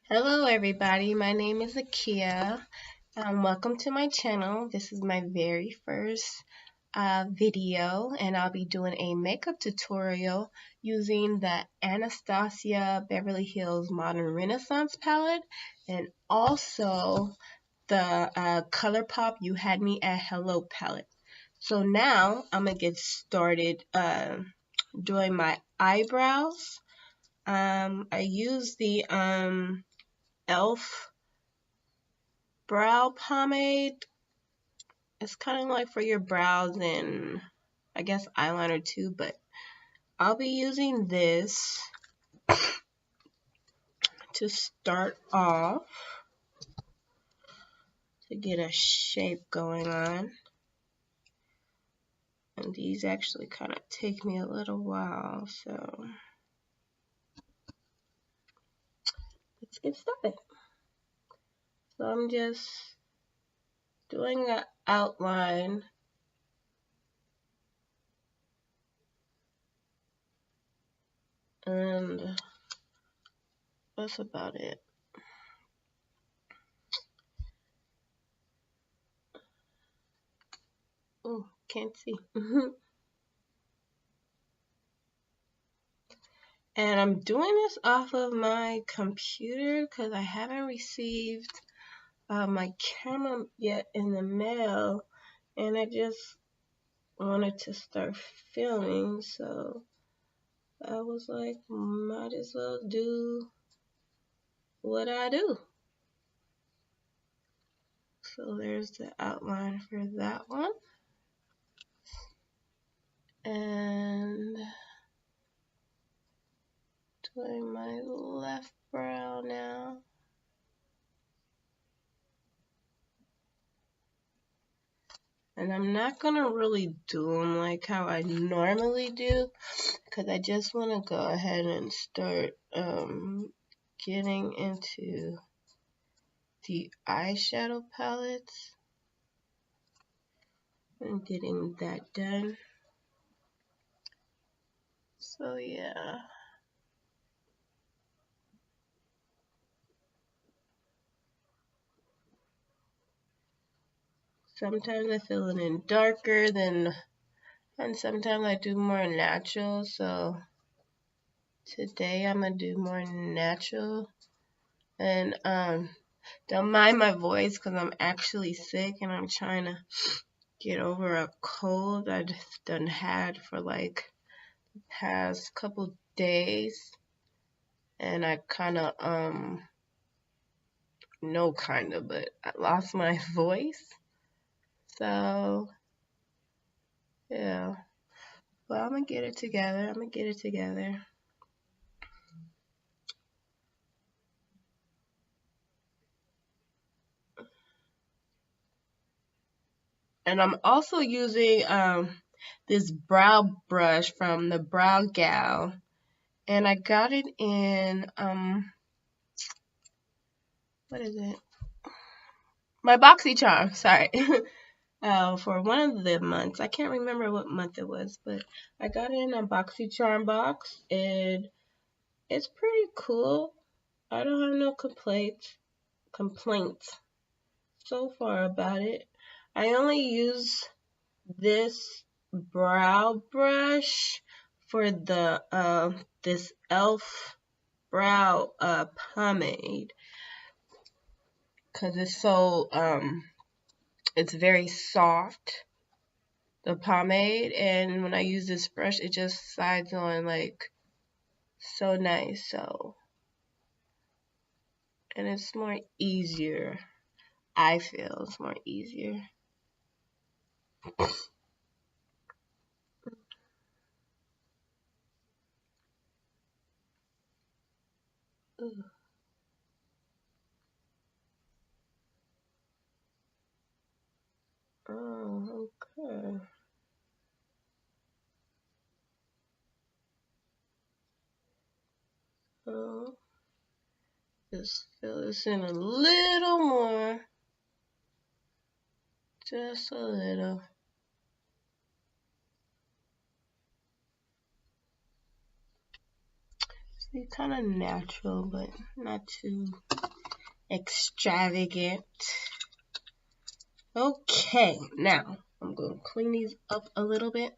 Hello everybody, my name is Akia. Welcome to my channel. This is my very first video and I'll be doing a makeup tutorial using the Anastasia Beverly Hills Modern Renaissance palette and also the ColourPop You Had Me at Hello palette. So now I'm going to get started doing my eyebrows. I use the e.l.f. brow pomade. It's kind of like for your brows and I guess eyeliner too, but I'll be using this to start off to get a shape going on. And these actually kind of take me a little while, so let's get started. So I'm just doing an outline and that's about it. Oh, can't see. And I'm doing this off of my computer because I haven't received my camera yet in the mail, and I just wanted to start filming, so I was like, might as well do what I do. So there's the outline for that one. And doing my left brow now. And I'm not going to really do them like how I normally do, because I just want to go ahead and start getting into the eyeshadow palettes and getting that done. So yeah. Sometimes I fill it in darker and sometimes I do more natural. So today I'm gonna do more natural. And don't mind my voice because I'm actually sick and I'm trying to get over a cold I just done had for like the past couple days. And I kinda but I lost my voice. So yeah. Well, I'm gonna get it together. And I'm also using this brow brush from the Brow Gal, and I got it in what is it? My BoxyCharm. Sorry. For one of the months. I can't remember what month it was, but I got it in a BoxyCharm box, and it's pretty cool. I don't have no complaints so far about it. I only use this brow brush for the this e.l.f. brow pomade because it's so it's very soft, the pomade, and when I use this brush it just slides on like so nice. So, and it's more easier. I feel it's more easier. Ooh. Oh, okay. So just fill this in a little more. Just a little. be kind of natural, but not too extravagant. Okay, now I'm going to clean these up a little bit.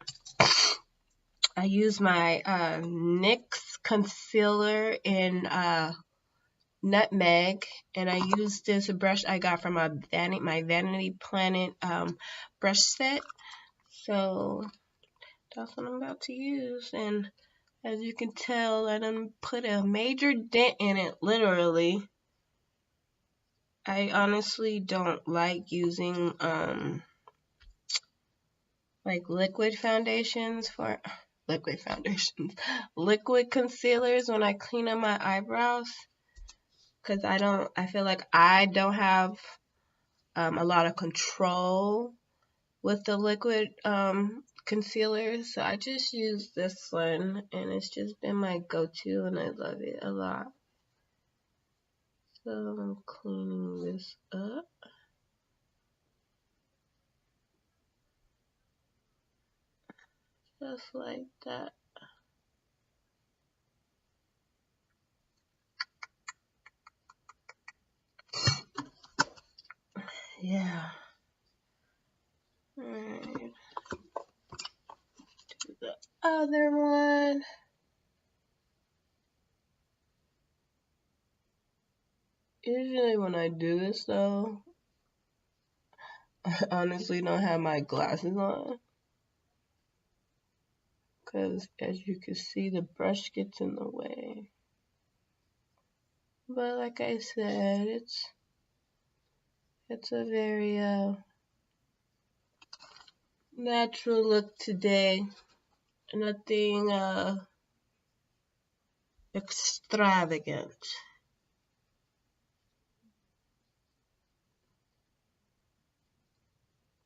I use my NYX concealer in Nutmeg, and I use this brush I got from my Vanity Planet brush set. So that's what I'm about to use, and as you can tell, I done put a major dent in it, literally. I honestly don't like using like liquid concealers when I clean up my eyebrows, because I feel like I don't have a lot of control with the liquid concealers. So I just use this one, and it's just been my go-to, and I love it a lot. So I'm cleaning this up. Just like that. Yeah. Alright. Do the other one. Usually when I do this though, I honestly don't have my glasses on, because as you can see, the brush gets in the way. But like I said, it's a very natural look today. Nothing extravagant.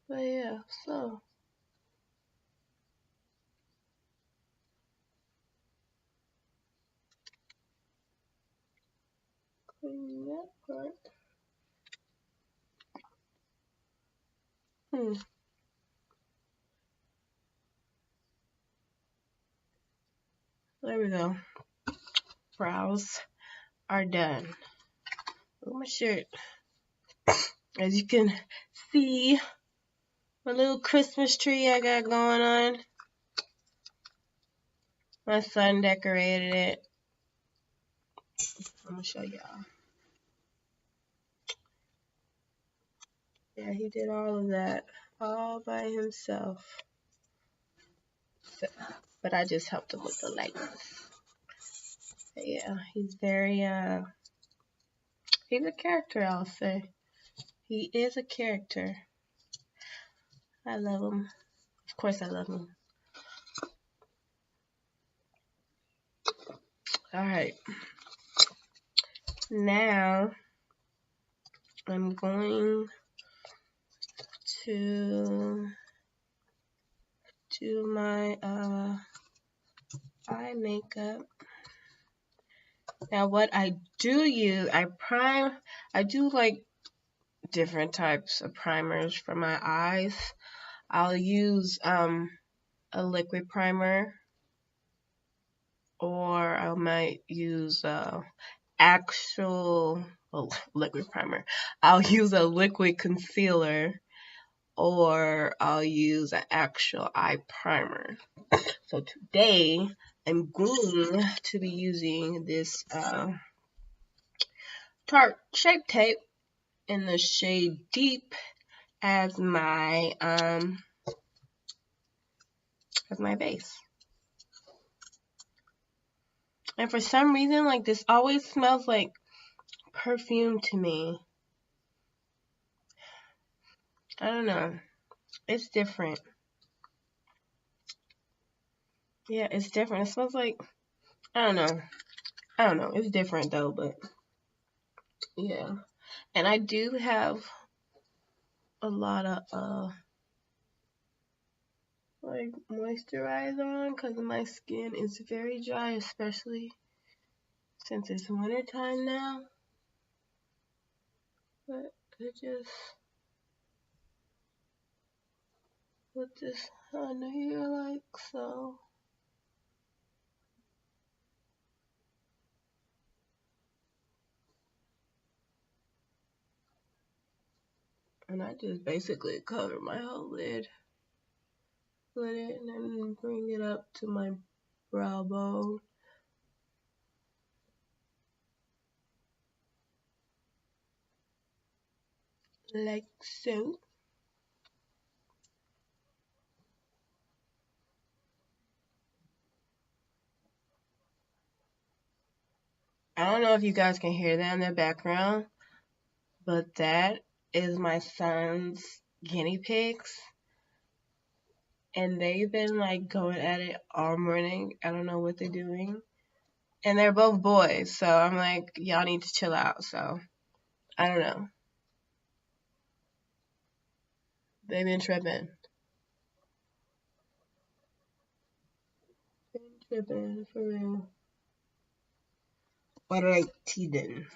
But yeah, so clean that part. There we go. Brows are done. Look at my shirt. As you can see, my little Christmas tree I got going on. My son decorated it. I'm gonna show y'all. Yeah, he did all of that all by himself. But I just helped him with the lights. But yeah, he's very he's a character, I'll say. He is a character. I love him. Of course I love him. Alright. Now I'm going to do my eye makeup. Now what I do use, I do like different types of primers for my eyes. I'll use a liquid primer, or I might use actual liquid primer. I'll use a liquid concealer, or I'll use an actual eye primer. So today I'm going to be using this Tarte Shape Tape in the shade Deep as my base. And for some reason, like, this always smells like perfume to me. I don't know. It's different. Yeah, it's different. It smells like, I don't know. It's different though, but yeah. And I do have a lot of like moisturizer on, because my skin is very dry, especially since it's winter time now. But I just put this on here like so. And I just basically cover my whole lid. Put it and then bring it up to my brow bone. Like so. I don't know if you guys can hear that in the background, but that is my son's guinea pigs. And they've been like going at it all morning. I don't know what they're doing. And they're both boys, so I'm like, y'all need to chill out. So I don't know. They've been tripping. Been tripping for real. Alrighty then.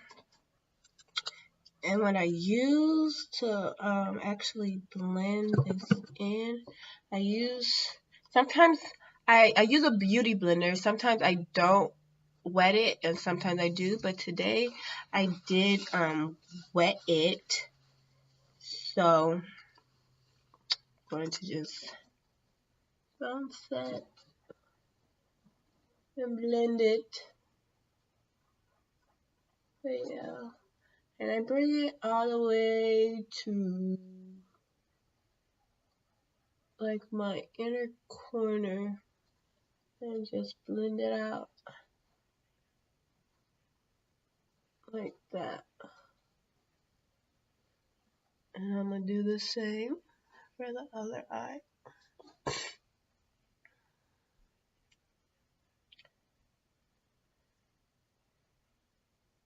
And what I use to actually blend this in, sometimes I use a beauty blender. Sometimes I don't wet it and sometimes I do, but today I did wet it. So I'm going to just bounce that and blend it. But yeah. And I bring it all the way to like my inner corner and just blend it out like that. And I'm gonna do the same for the other eye.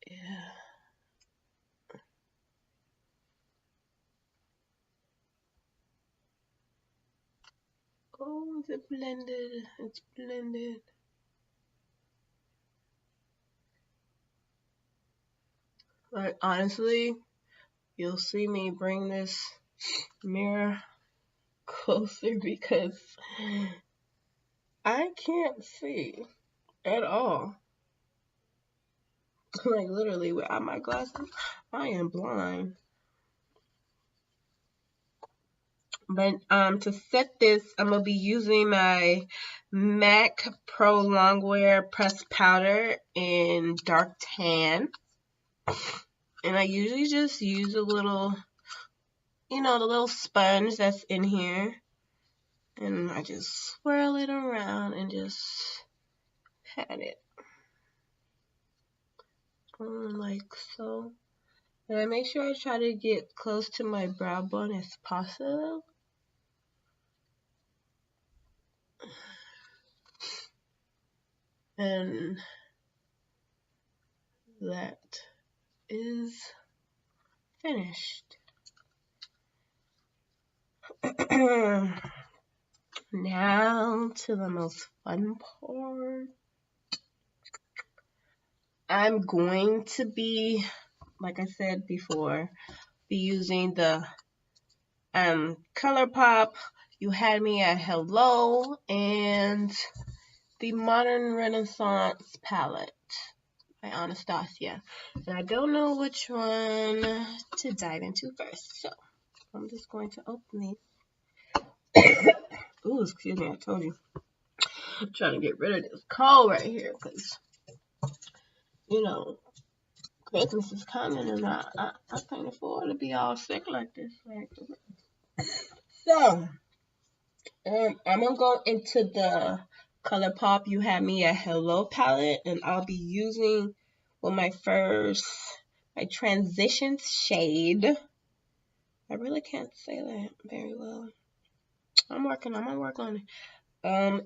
Yeah. Oh, is it blended? It's blended. Like, honestly, you'll see me bring this mirror closer because I can't see at all. Like, literally, without my glasses, I am blind. But to set this, I'm gonna be using my MAC Pro Longwear Pressed Powder in dark tan. And I usually just use a little, the little sponge that's in here. And I just swirl it around and just pat it. Like so. And I make sure I try to get close to my brow bone as possible. And that is finished. Now to the most fun part. I'm going to be, like I said before, be using the ColourPop You Had Me at Hello and the Modern Renaissance palette by Anastasia. And I don't know which one to dive into first, so I'm just going to open these. Ooh, excuse me, I told you. I'm trying to get rid of this cold right here because, Christmas is coming and I can't afford to be all sick like this. So, I'm going to go into the ColourPop You Had Me at Hello palette, and I'll be using my transition shade. I really can't say that very well. I'm gonna work on it. I'm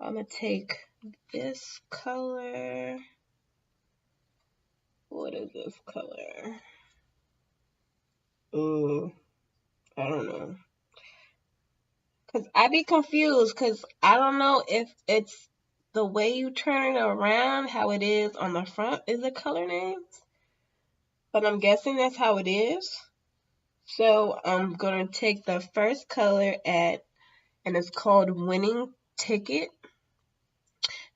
gonna take this color. What is this color? I don't know. Cause I be confused, cause I don't know if it's the way you turn it around, how it is on the front is the color names. But I'm guessing that's how it is. So I'm gonna take the first color and it's called Winning Ticket.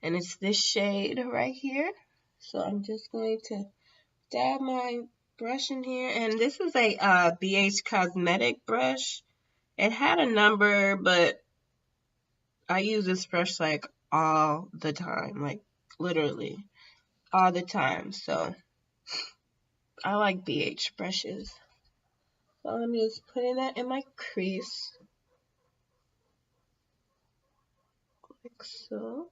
And it's this shade right here. So I'm just going to dab my brush in here, and this is a BH Cosmetic brush. It had a number, but I use this brush like all the time, like literally all the time. So I like BH brushes. So I'm just putting that in my crease, like so.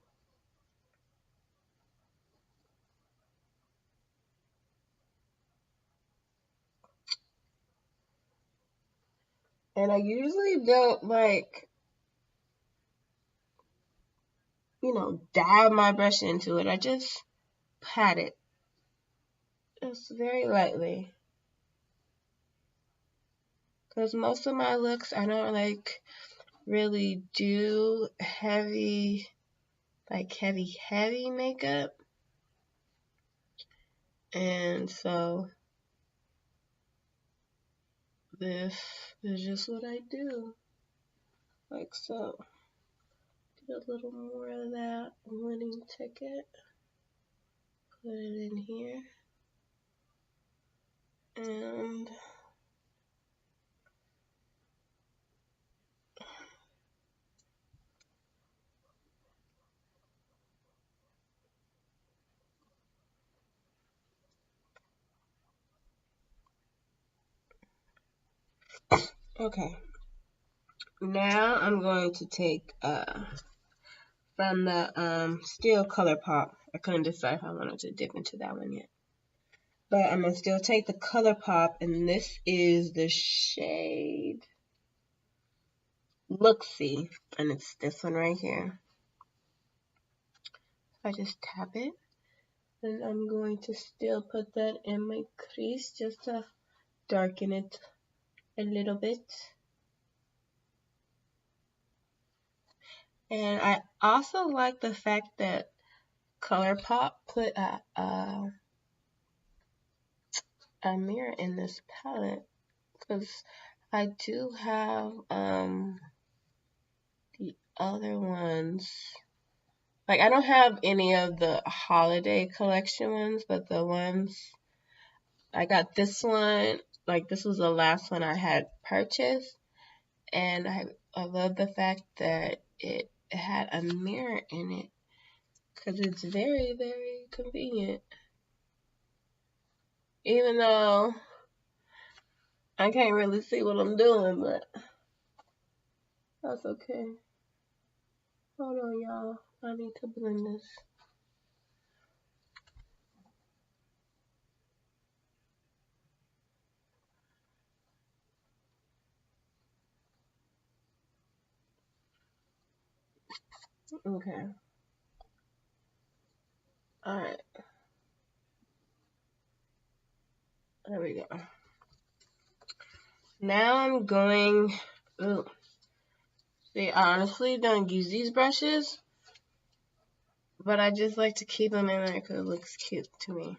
And I usually don't like, dab my brush into it. I just pat it just very lightly. Because most of my looks, I don't like really do heavy, like heavy makeup. And so this is just what I do. Like so. Get a little more of that winning ticket. Put it in here. And okay. Now I'm going to take from the Still ColourPop. I couldn't decide if I wanted to dip into that one yet. But I'm going to still take the ColourPop, and this is the shade Look-See, and it's this one right here. I just tap it, and I'm going to still put that in my crease just to darken it a little bit. And I also like the fact that ColourPop put a mirror in this palette, because I do have the other ones. Like, I don't have any of the holiday collection ones, but the ones I got, this one, like this was the last one I had purchased, and I love the fact that it had a mirror in it, because it's very, very convenient. Even though I can't really see what I'm doing, but that's okay. Hold on, y'all. I need to blend this. Okay. Alright. There we go. Now I'm going... Ooh. See, I honestly don't use these brushes, but I just like to keep them in there because it looks cute to me.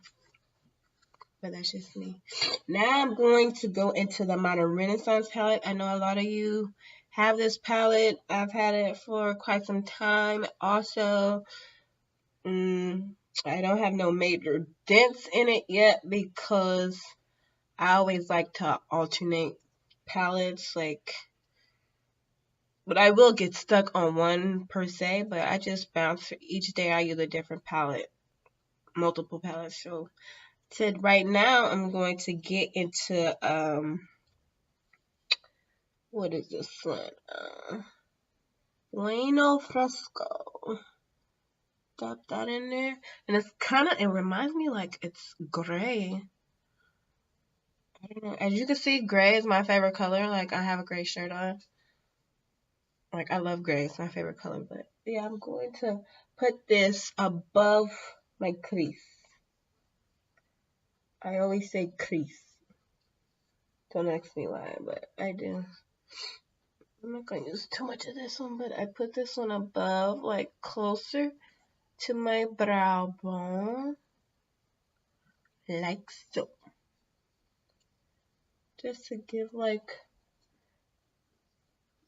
But that's just me. Now I'm going to go into the Modern Renaissance palette. I know a lot of you have this palette. I've had it for quite some time. Also, I don't have no major dents in it yet because I always like to alternate palettes, but I will get stuck on one per se, but I just bounce for each day. I use a different palette, multiple palettes. So right now I'm going to get into what is this one? Bueno Fresco. Tap that in there, and it reminds me like it's gray. I don't know. As you can see, gray is my favorite color. Like, I have a gray shirt on. Like, I love gray. It's my favorite color. But yeah, I'm going to put this above my crease. I always say crease. Don't ask me why, but I do. I'm not going to use too much of this one, but I put this one above, like closer to my brow bone. Like so. Just to give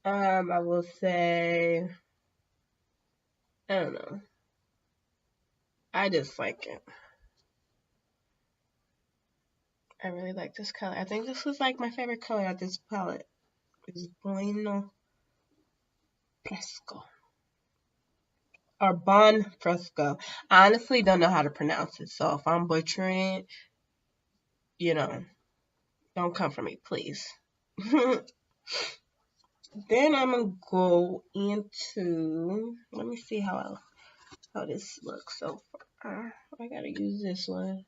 I will say, I don't know. I just like it. I really like this color. I think this is like my favorite color of this palette. It's Bueno Fresco. Or Bon Fresco. I honestly don't know how to pronounce it, so if I'm butchering it, you know, don't come for me, please. Then I'm gonna go into, let me see how this looks so far. I gotta use this one.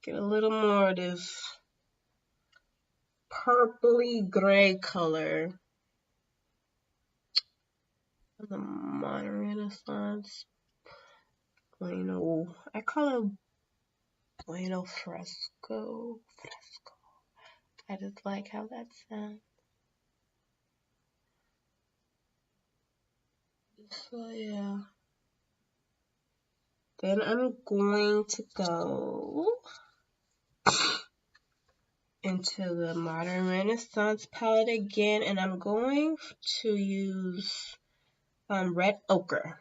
Get a little more of this purpley gray color. The Modern Renaissance Bueno. I call it Bueno Fresco. I just like how that sounds. So yeah. Then I'm going to go into the Modern Renaissance palette again, and I'm going to use red ochre.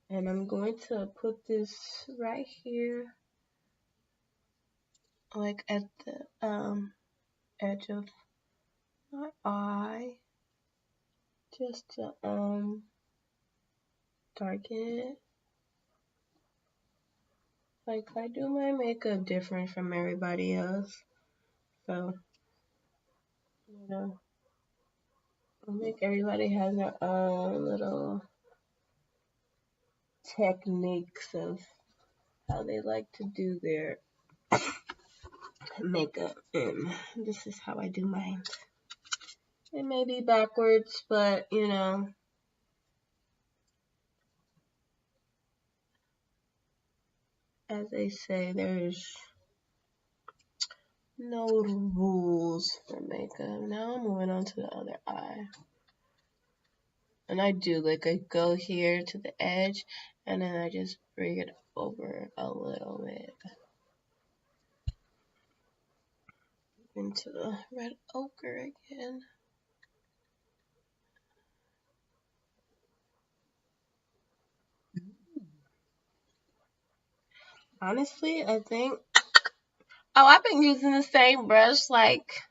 And I'm going to put this right here, like at the edge of my eye, just to darken it. Like, I do my makeup different from everybody else, so you know, I think everybody has their own little techniques of how they like to do their makeup, and this is how I do mine. It may be backwards, but you know, as they say, there's no rules for makeup. Now I'm moving on to the other eye. And I do, like, I go here to the edge, and then I just bring it over a little bit into the red ochre again. Honestly, I think, oh, I've been using the same brush, like,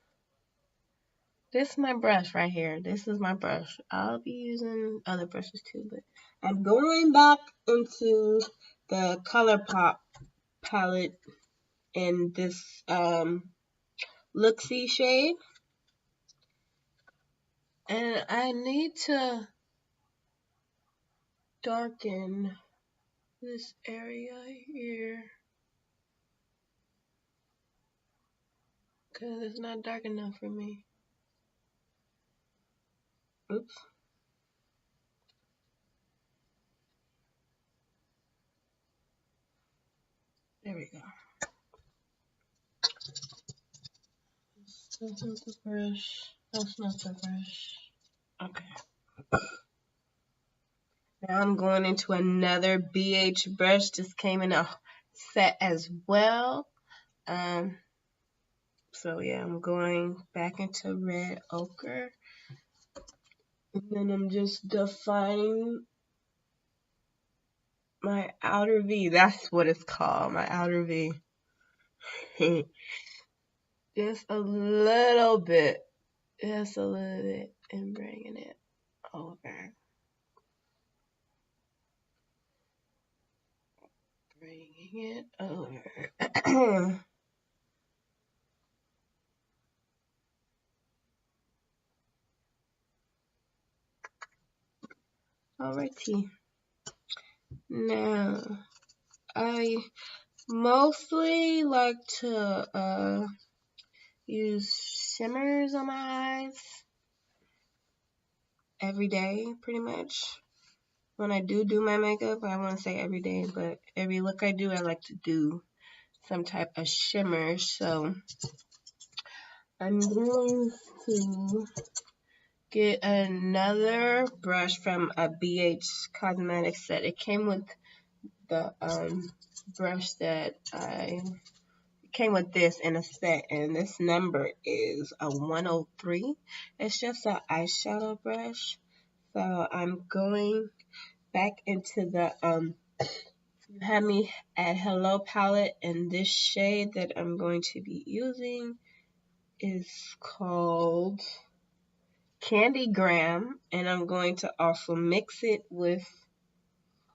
this is my brush right here. This is my brush. I'll be using other brushes too, but I'm going back into the ColourPop palette in this Luxie shade. And I need to darken this area here, because it's not dark enough for me. Oops. There we go. That's not the brush. That's not the brush. Okay. Now I'm going into another BH brush. Just came in a set as well. So yeah, I'm going back into red ochre. And then I'm just defining my outer V. That's what it's called, my outer V. Just a little bit. Just a little bit. And bringing it over. Bringing it over. Alrighty. Now, I mostly like to use shimmers on my eyes every day, pretty much. When I do my makeup, I won't say every day, but every look I do, I like to do some type of shimmer. So I'm going to get another brush from a BH Cosmetics set. It came with the brush that came with this in a set, and this number is a 103. It's just an eyeshadow brush. So I'm going back into the you had me at Hello Palette, and this shade that I'm going to be using is called Candy Graham, and I'm going to also mix it with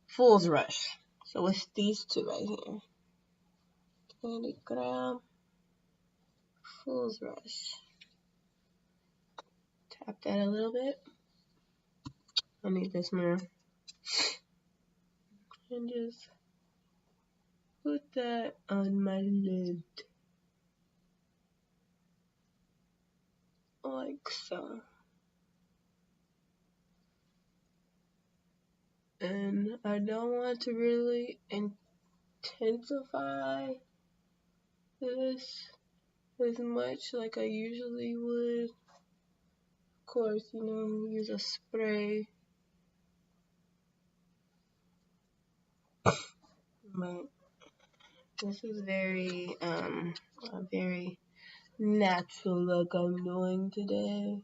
Fool's Rush. So it's these two right here. Candy Graham, Fool's Rush. Tap that a little bit. I need this more. And just put that on my lid. Like so. And I don't want to really intensify this as much like I usually would. Of course, you know, use a spray. But this is very, very natural look I'm doing today.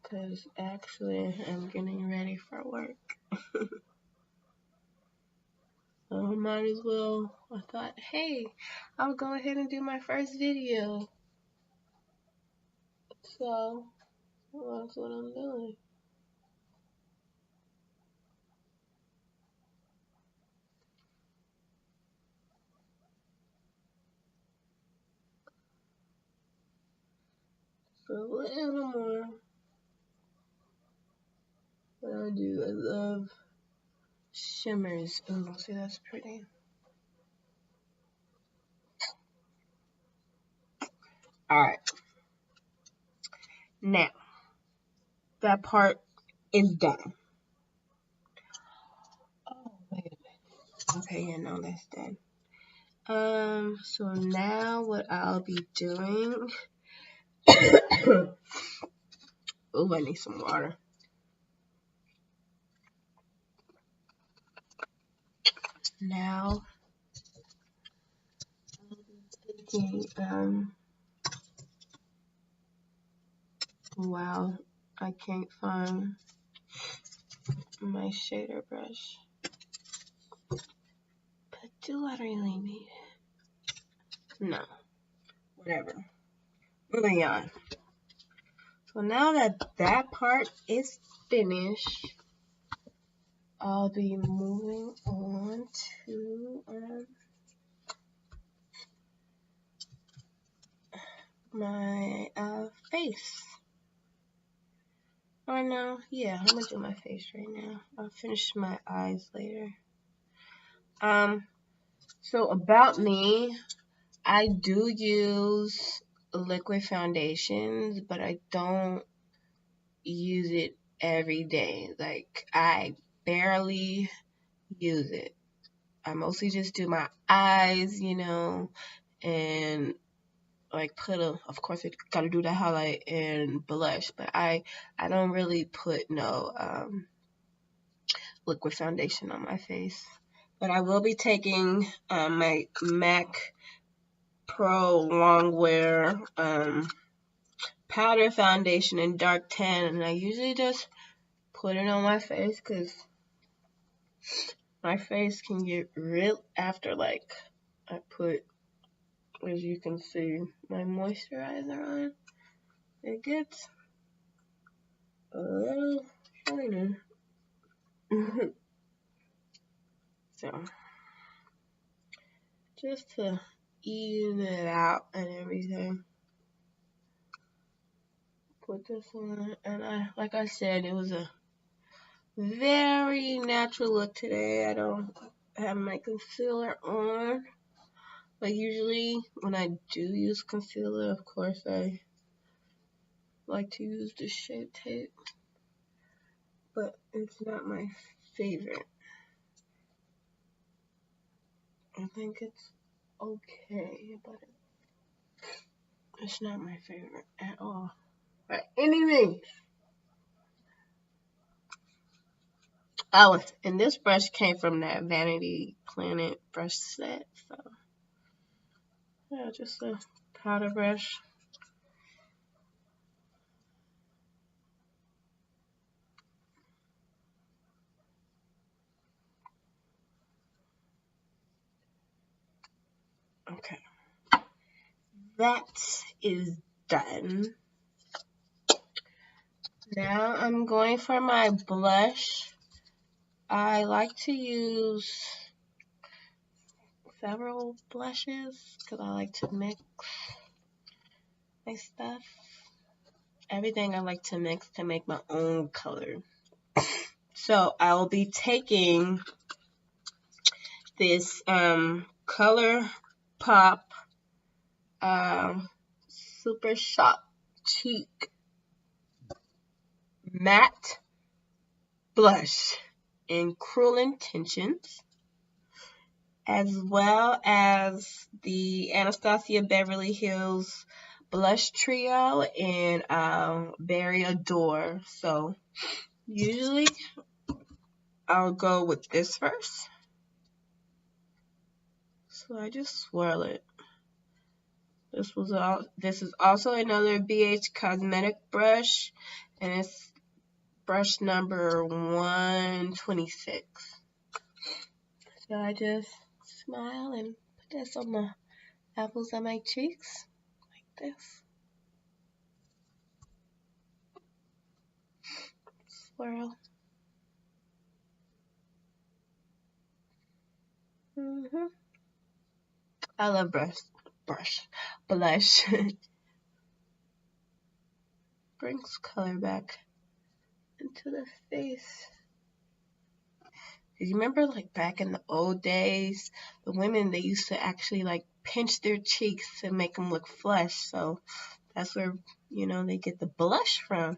Because actually I'm getting ready for work. So I might as well, I thought, hey, I'll go ahead and do my first video. So that's what I'm doing. So a little more. What I do, I love shimmers. Oh, see, that's pretty. Alright. Now, that part is done. Oh, wait a minute. Okay, yeah, no, that's done. So now what I'll be doing. Oh, I need some water. Now, I'll be taking, wow, I can't find my shader brush. But do I really need it? No. Whatever. Moving on. So now that that part is finished, I'll be moving on to my face. Or no, yeah, I'm gonna do my face right now. I'll finish my eyes later. So about me, I do use liquid foundations, but I don't use it every day. Like, I barely use it. I mostly just do my eyes, you know, and like put of course I gotta do the highlight and blush, but I don't really put no liquid foundation on my face. But I will be taking my MAC Pro Longwear powder foundation in dark tan, and I usually just put it on my face because my face can get real after like I put, as you can see, my moisturizer on. It gets a little shiner. So just to even it out and everything, put this on, and like I said, it was a very natural look today. I don't have my concealer on, but usually when I do use concealer, of course I like to use the Shape Tape, but it's not my favorite. I think it's okay, but it's not my favorite at all. By any means. Oh, and this brush came from that Vanity Planet brush set. So, yeah, just a powder brush. Okay. That is done. Now I'm going for my blush. I like to use several blushes because I like to mix my stuff. Everything I like to mix to make my own color. So I will be taking this Color Pop Super Shop Cheek Matte Blush in Cruel Intentions, as well as the Anastasia Beverly Hills Blush Trio in Berry Adore. So usually I'll go with this first. So I just swirl it. This is also another BH Cosmetic brush, and it's brush number 126. So I just smile and put this on the apples of my cheeks, like this. Swirl. I love blush. Brings color back into the face. You remember, like, back in the old days, the women, they used to actually, like, pinch their cheeks to make them look flush. So that's where, you know, they get the blush from.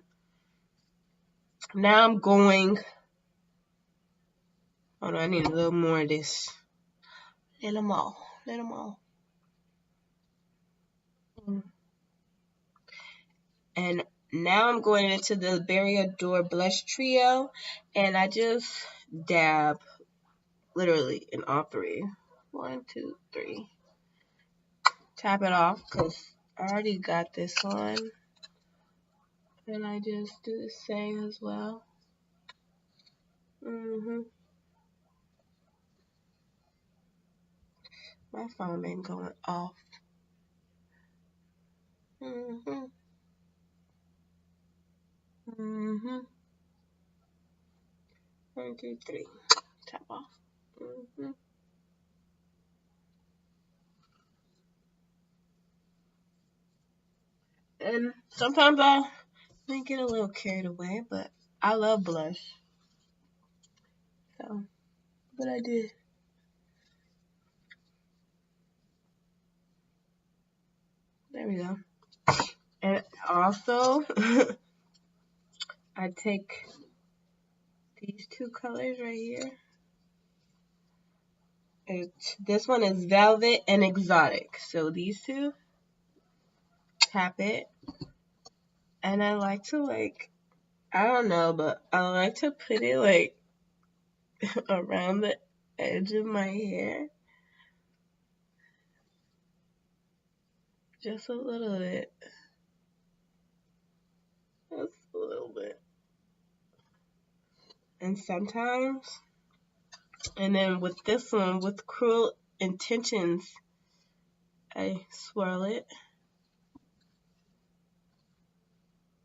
Now I'm going, hold on, I need a little more of this. Little more. And now I'm going into the Berry Adore Blush Trio, and I just dab literally in all three. 1, 2, 3. Tap it off because I already got this on. And I just do the same as well. My phone been going off. 1, 2, 3. Tap off. And sometimes I may get a little carried away, but I love blush. So, what I did. There we go. And also, I take these two colors right here. This one is Velvet and Exotic. So these two, tap it. And I like to, like, I don't know, but I like to put it, like, around the edge of my hair. Just a little bit. Just a little bit. And sometimes, and then with this one, with Cruel Intentions, I swirl it.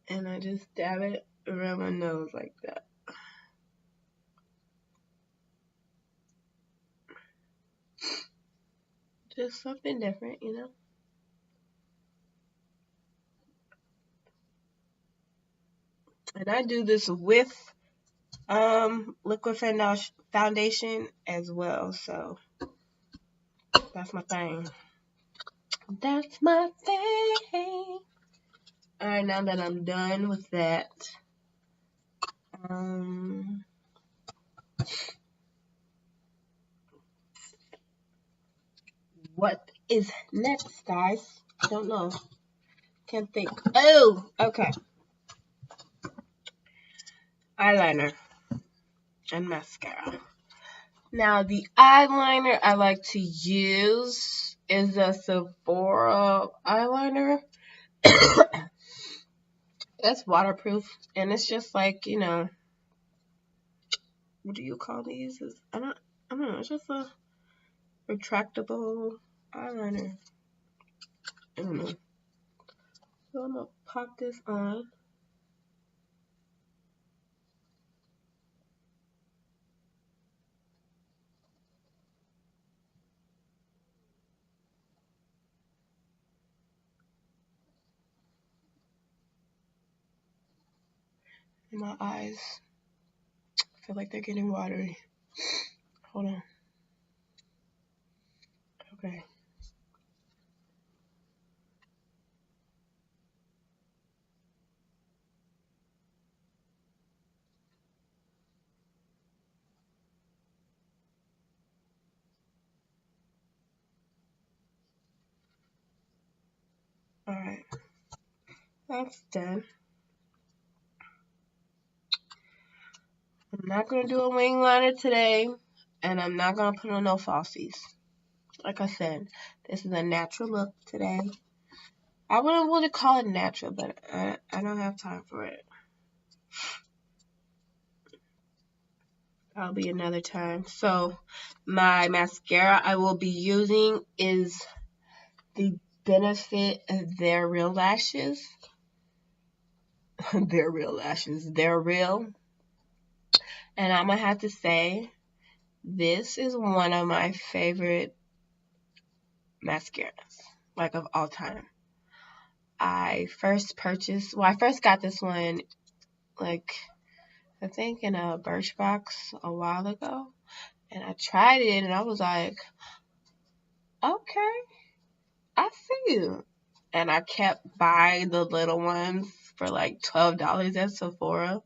And I just dab it around my nose like that. Just something different, you know? And I do this with liquid foundation as well, so that's my thing. That's my thing. Alright, now that I'm done with that, what is next, guys? I don't know. Can't think. Oh, okay. Eyeliner and mascara. Now, the eyeliner I like to use is a Sephora eyeliner. It's waterproof, and it's just like, you know, what do you call these? I don't know. It's just a retractable eyeliner. I don't know. So I'm gonna pop this on. And my eyes feel like they're getting watery. Hold on. Okay. Alright. That's done. I'm not going to do a wing liner today. And I'm not going to put on no falsies. Like I said, this is a natural look today. I wouldn't want to call it natural, but I don't have time for it. That'll be another time. So, my mascara I will be using is the Benefit They're Real Lashes. They're real lashes. They're real. And I'm going to have to say, this is one of my favorite mascaras, like of all time. I first got this one, like, I think in a Birchbox a while ago. And I tried it and I was like, okay, I see you. And I kept buying the little ones for like $12 at Sephora.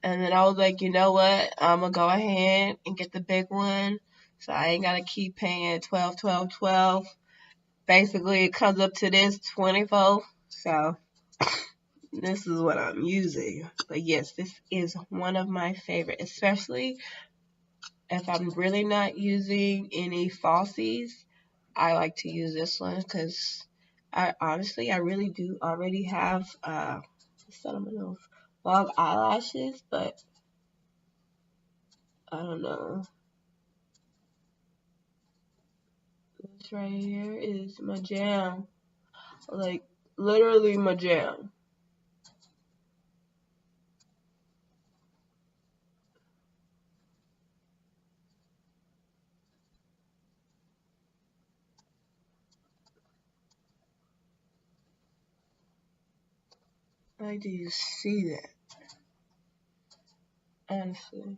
And then I was like, you know what? I'm going to go ahead and get the big one. So I ain't got to keep paying $12. Basically, it comes up to this $24. So this is what I'm using. But yes, this is one of my favorite, especially if I'm really not using any falsies. I like to use this one because I really do already have a settlement of long eyelashes, but I don't know. This right here is my jam. Like, literally my jam. Like, do you see that? Honestly.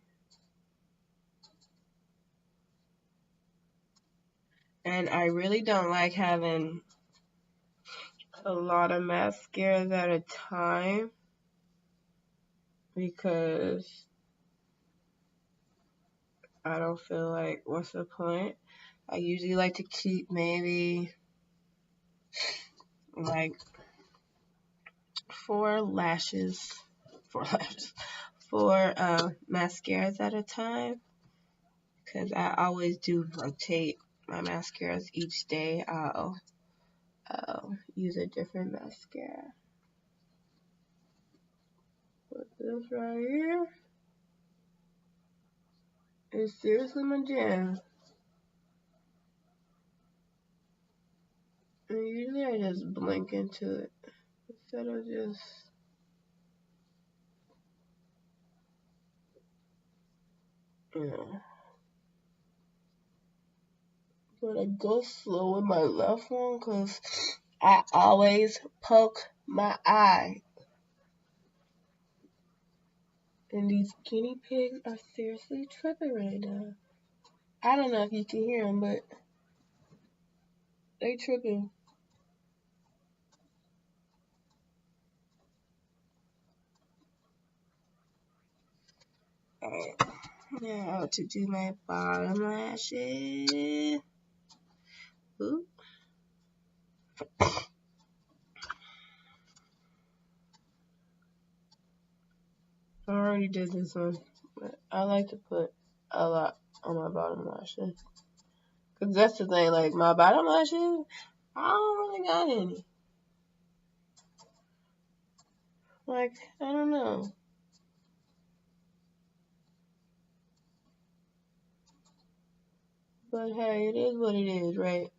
And I really don't like having a lot of mascaras at a time because I don't feel like, what's the point? I usually like to keep maybe like four mascaras at a time because I always do rotate my mascaras each day. I'll use a different mascara. But this right here is seriously my jam. And usually I just blink into it instead of just, you know. But I go slow with my left one because I always poke my eye. And these guinea pigs are seriously tripping right now. I don't know if you can hear them, but they tripping. Alright, now to do my bottom lashes. Ooh. I already did this one, but I like to put a lot on my bottom lashes. Cause that's the thing, like my bottom lashes, I don't really got any. Like, I don't know. But hey, it is what it is, right?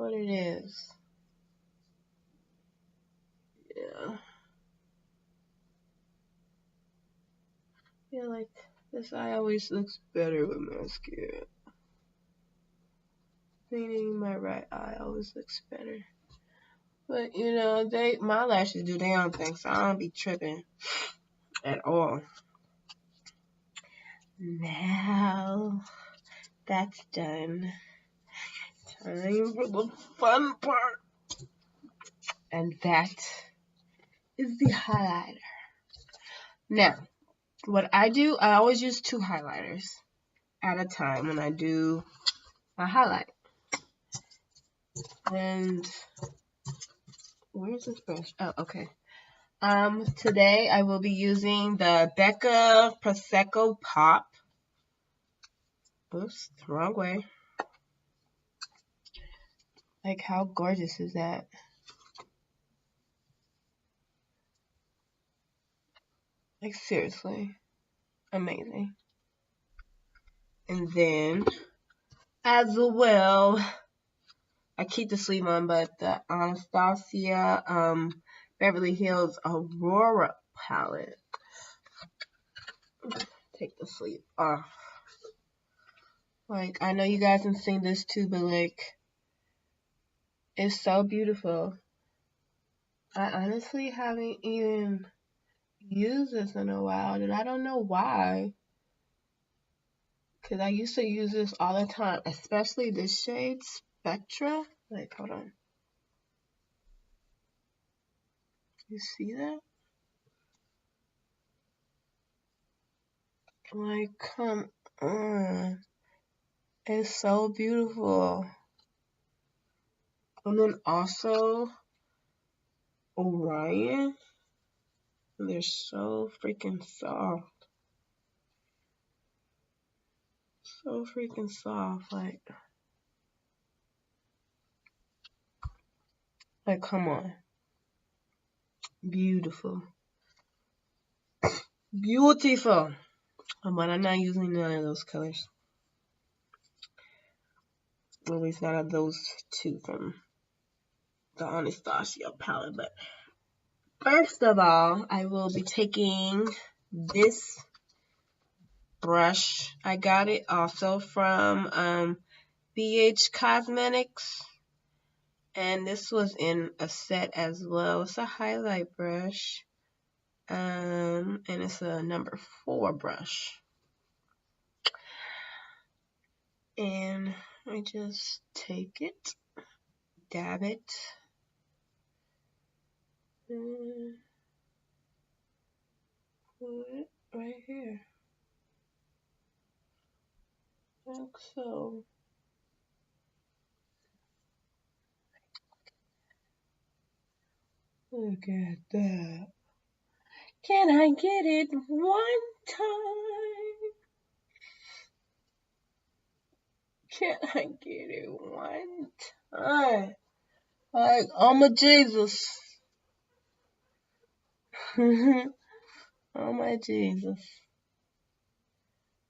what it is. Yeah. Yeah, like this eye always looks better with mascara. Meaning my right eye always looks better. But you know, my lashes do their own thing, so I don't be tripping at all. Now that's done. Time for the fun part. And that is the highlighter. Now, what I do, I always use 2 highlighters at a time when I do my highlight. And where's this brush? Oh, okay. Today I will be using the Becca Prosecco Pop. Oops, wrong way. Like, how gorgeous is that? Like, seriously, amazing. And then, as well, I keep the sleeve on, but the Anastasia Beverly Hills Aurora palette. Take the sleeve off. Like, I know you guys have seen this too, but like, it's so beautiful. I honestly haven't even used this in a while, and I don't know why. Because I used to use this all the time, especially this shade, Spectra. Like, hold on. You see that? Like, come on. It's so beautiful. And then also, Orion. They're so freaking soft. So freaking soft. Like, come on. Beautiful. Beautiful. But I'm not using none of those colors. At least none of those 2 from the Anastasia palette. But first of all, I will be taking this brush. I got it also from BH Cosmetics. And this was in a set as well. It's a highlight brush. And it's a number 4 brush. And I just take it, dab it, and put it right here, like so. Look at that. Can I get it one time? Can I get it one time? Like, I'm a Jesus. I'm a Jesus.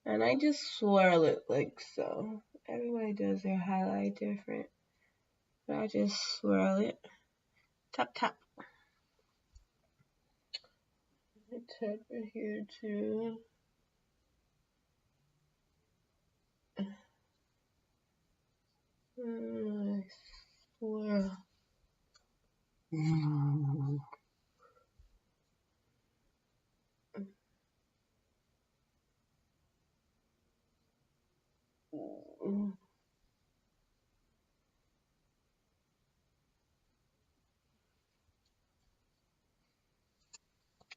And I just swirl it like so. Everybody does their highlight different. But I just swirl it. Tap, tap. I tap it here too. I swirl.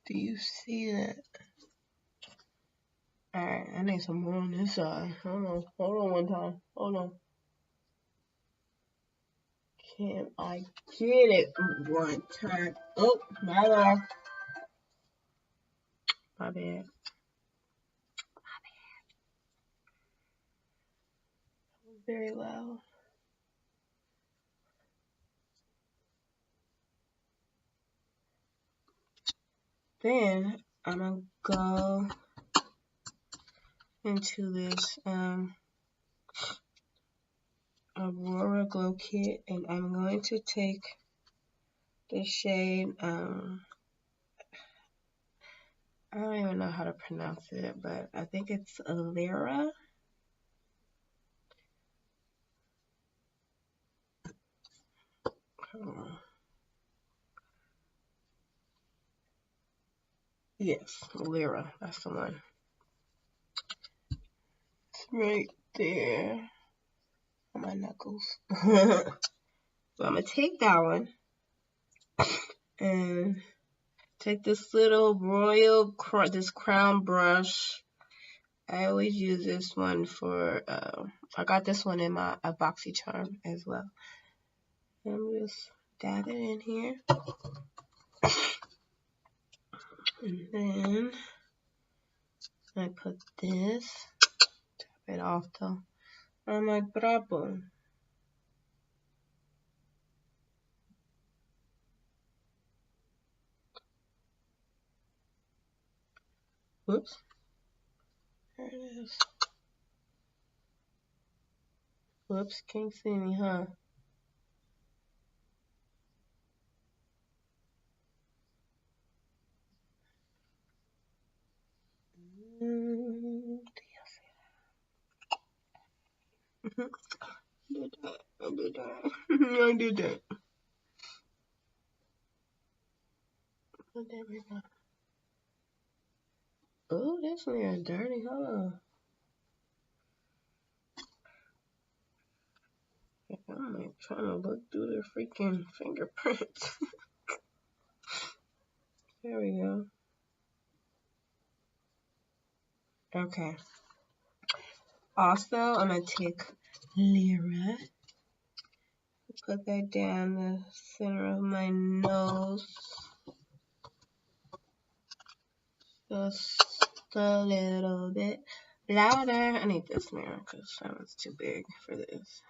Do you see that? Alright, I need some more on this side. Hold on one time. Hold on. Can I get it one time? Oh, my bad. My bad. Very loud. Then I'm gonna go into this Aurora Glow Kit, and I'm going to take the shade, I don't even know how to pronounce it, but I think it's Lyra. Yes, Lyra, that's the one. It's right there on my knuckles. So I'm gonna take that one and take this little this crown brush. I always use this one for, I got this one in my BoxyCharm as well. And just dab it in here. And then I put this, tap it off though, on my brabo. Whoops. There it is. Whoops, can't see me, huh? I did that. I did that. Oh, there we go. Oh, this one is dirty. Hold on. I'm like trying to look through the freaking fingerprints. There we go. Okay. Also, I'm going to take Lyra. Put that down the center of my nose. Just a little bit louder. I need this mirror because that one's too big for this.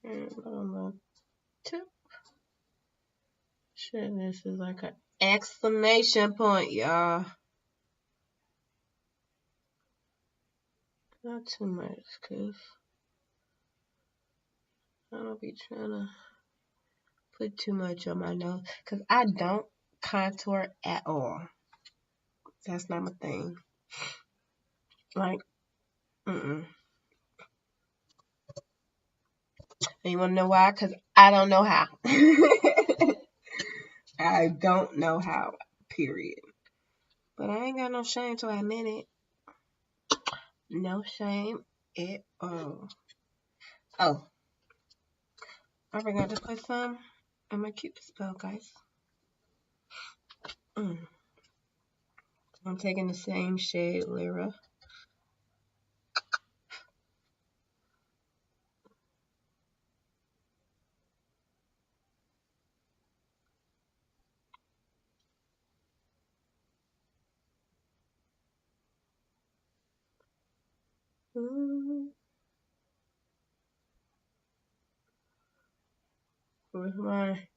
And on the tip. Shit, this is like an exclamation point, y'all. Not too much, because I don't be trying to put too much on my nose, because I don't contour at all. That's not my thing. Like, And you want to know why? Because I don't know how. I don't know how, period. But I ain't got no shame to admit it. No shame at all. Oh, I forgot to put some on my Cupid spell, guys. I'm taking the same shade, Lyra. With my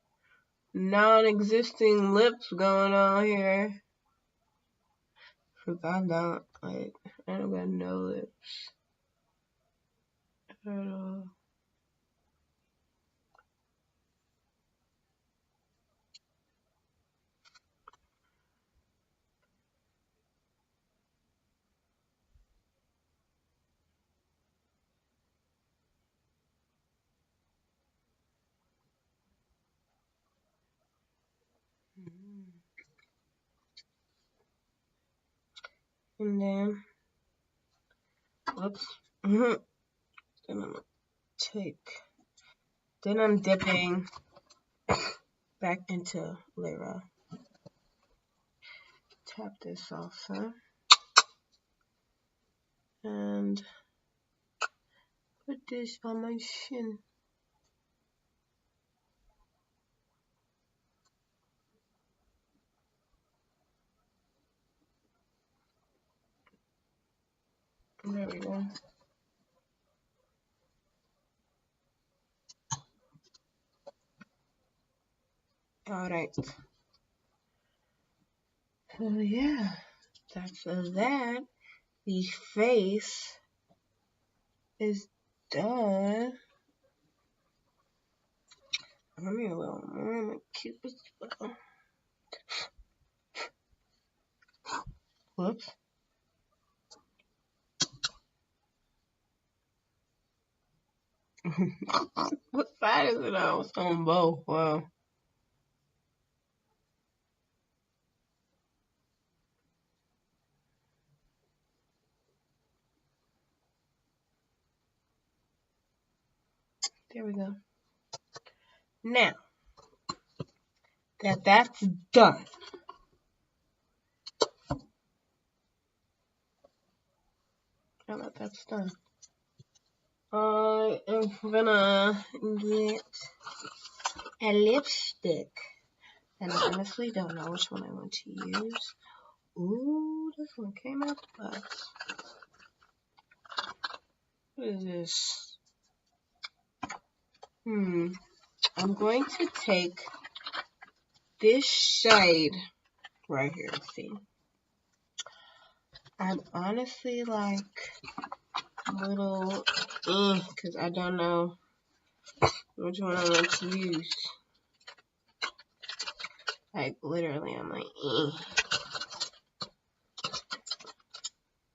non-existing lips going on here. Cause I don't got no lips at all. And then, whoops. Then I'm gonna then I'm dipping back into Lyra. Tap this off some. And put this on my shin. There we go. Alright. So yeah, that's that. The face is done. Let me a little more. I'm gonna keep it. Whoops. What side is it on? It's on both. Wow. There we go. Now that that's done, now that that's done, I am gonna get a lipstick. And I honestly don't know which one I want to use. Ooh, this one came out the box. What is this? I'm going to take this shade right here. See, I'm honestly like a little because I don't know which one I want to use. Like literally, I'm like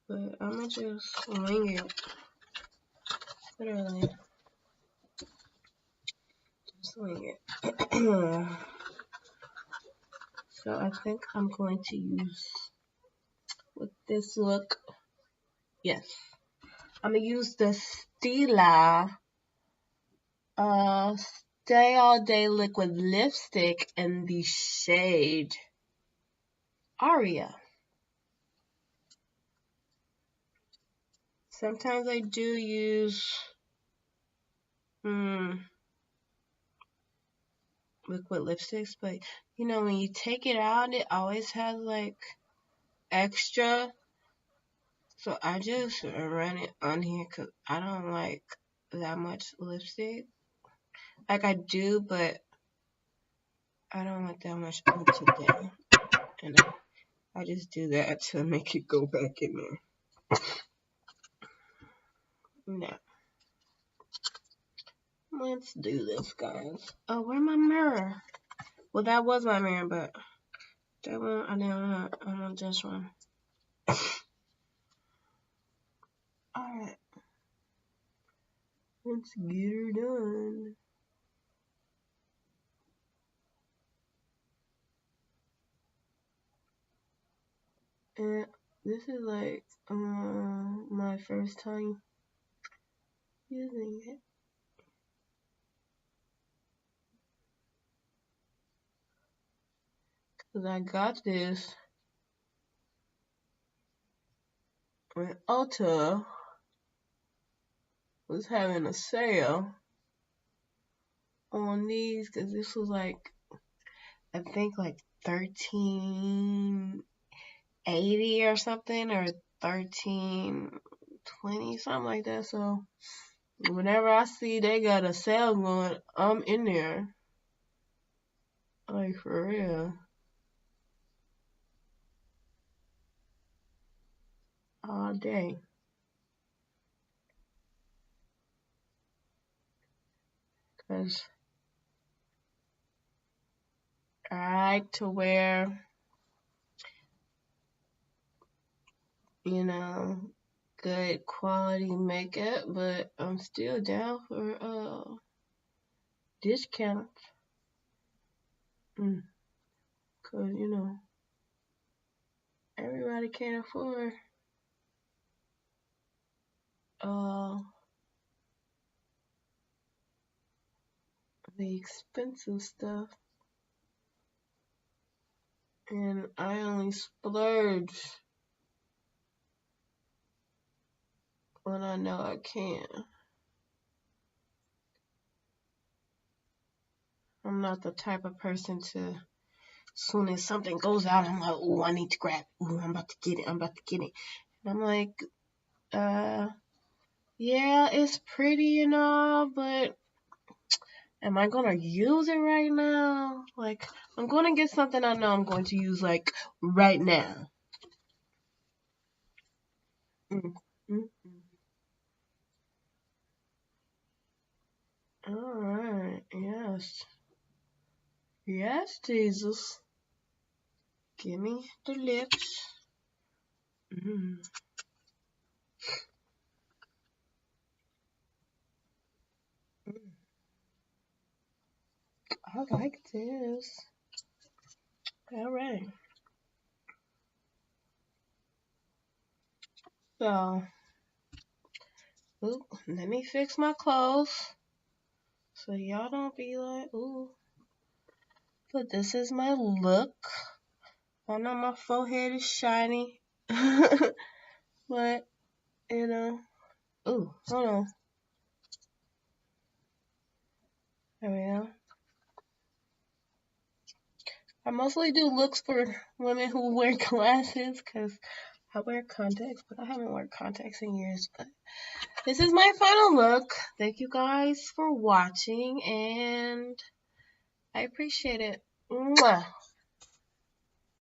but I'm gonna just wing it. Literally, just wing it. So I think I'm going to use with this look. Yes, I'm gonna use the Stila Stay All Day Liquid Lipstick in the shade Aria. Sometimes I do use liquid lipsticks, but you know when you take it out, it always has like extra. So I just run it on here because I don't like that much lipstick. Like I do, but I don't like that much on today. And I just do that to make it go back in there. Now, let's do this, guys. Oh, where's my mirror? Well, that was my mirror, but that one, I don't want this one. Alright. Let's get her done. And this is like my first time using it. Cause I got this when Ulta was having a sale on these, cause this was like, I think like $13.80 or something, or $13.20, something like that. So whenever I see they got a sale going, I'm in there. Like for real. All day. Cause I like to wear, you know, good quality makeup, but I'm still down for discounts. Cause you know, everybody can't afford the expensive stuff. And I only splurge when I know I can. I'm not the type of person to, as soon as something goes out, I'm like, oh, I need to grab it. Oh, I'm about to get it. I'm about to get it. And I'm like, Yeah, it's pretty and all, but am I gonna use it right now? Like, I'm gonna get something I know I'm going to use, like, right now. Mm, mm, mm. Alright, yes. Yes, Jesus. Give me the lips. Mm. Mm. I like this. Alright. So, ooh, let me fix my clothes. So y'all don't be like, ooh. But this is my look. I know my forehead is shiny. But, you know. Ooh, hold on. There we go. I mostly do looks for women who wear glasses because I wear contacts, but I haven't worn contacts in years. But this is my final look. Thank you guys for watching, and I appreciate it. Mwah.